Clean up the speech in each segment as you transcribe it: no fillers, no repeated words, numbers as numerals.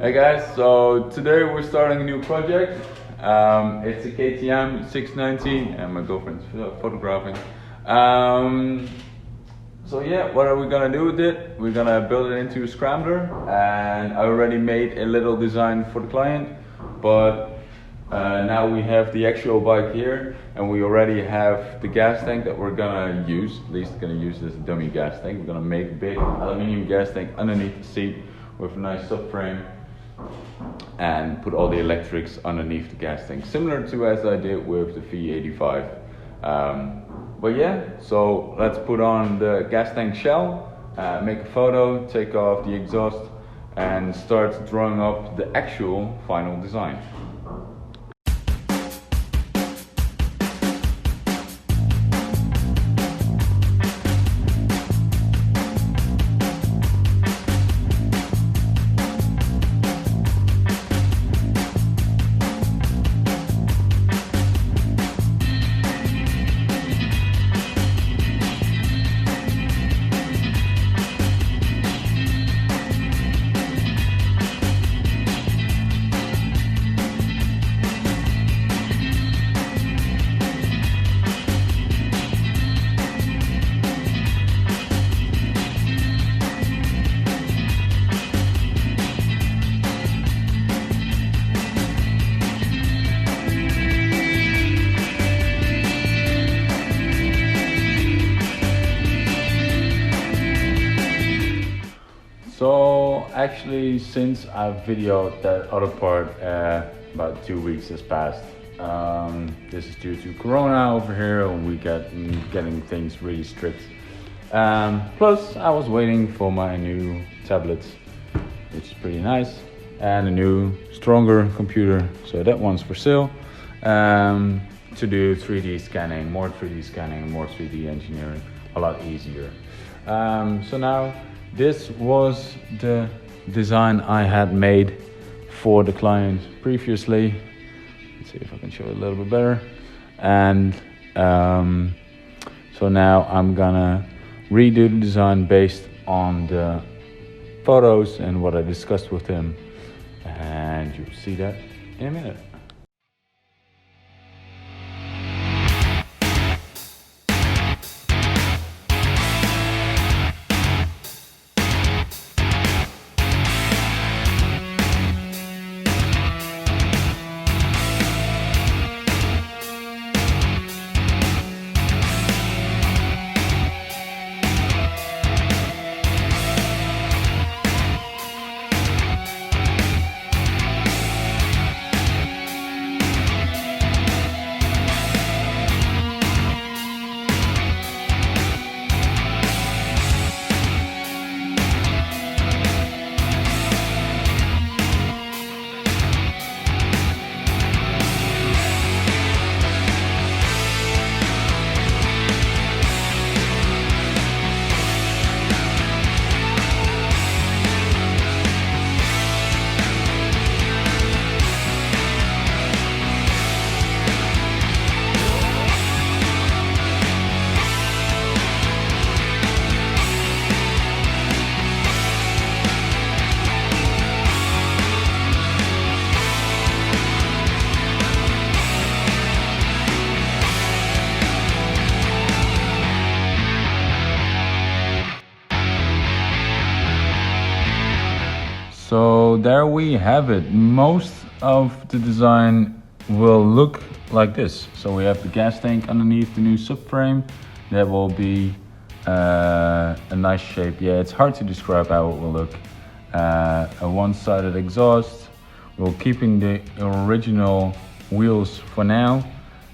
Hey guys, so today we're starting a new project. It's a KTM 690 and my girlfriend's photographing. So yeah, what are we gonna do with it? We're gonna build it into a Scrambler, and I already made a little design for the client, but now we have the actual bike here, and we already have the gas tank that we're gonna use. At least gonna use this dummy gas tank. We're gonna make a big aluminium gas tank underneath the seat with a nice subframe and put all the electrics underneath the gas tank, similar to as I did with the V85. But yeah, so let's put on the gas tank shell, make a photo, take off the exhaust, and start drawing up the actual final design. So actually, since I've videoed that other part, about 2 weeks has passed. This is due to Corona over here, and we getting things really strict. Plus, I was waiting for my new tablet, which is pretty nice, and a new, stronger computer. So that one's for sale. To do 3D scanning, more 3D scanning, more 3D engineering, a lot easier. So now, this was the design I had made for the client previously. Let's see if I can show it a little bit better. And so now I'm gonna redo the design based on the photos and what I discussed with him. And you'll see that in a minute. So there we have it. Most of the design will look like this. So we have the gas tank underneath the new subframe. That will be a nice shape. Yeah, it's hard to describe how it will look. A one-sided exhaust. We're keeping the original wheels for now.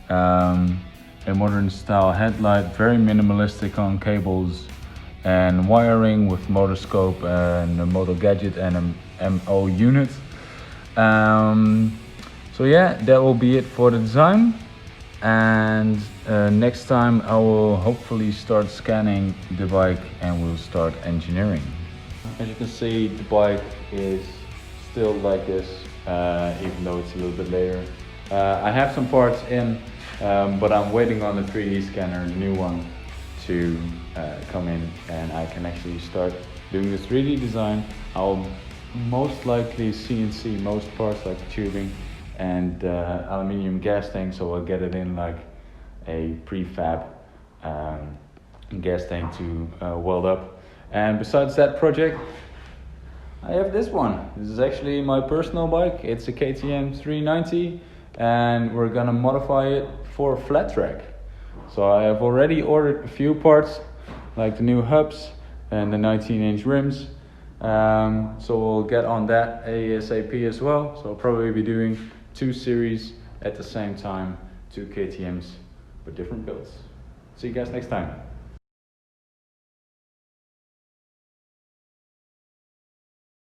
A modern style headlight, very minimalistic on cables and wiring with motor scope and a motor gadget and a MO unit. So yeah, that will be it for the design, and next time I will hopefully start scanning the bike and we'll start engineering. As you can see, the bike is still like this, even though it's a little bit later. I have some parts in, but I'm waiting on the 3D scanner, the new one, to come in, and I can actually start doing the 3D design. I'll most likely CNC most parts, like tubing and aluminium gas tank, so I'll get it in like a prefab gas tank to weld up. And besides that project, I have this one. This is actually my personal bike. It's a KTM 390 and we're gonna modify it for a flat track. So I have already ordered a few parts, like the new hubs and the 19-inch rims. So we'll get on that ASAP as well. So I'll probably be doing 2 series at the same time, 2 KTMs with different builds. See you guys next time.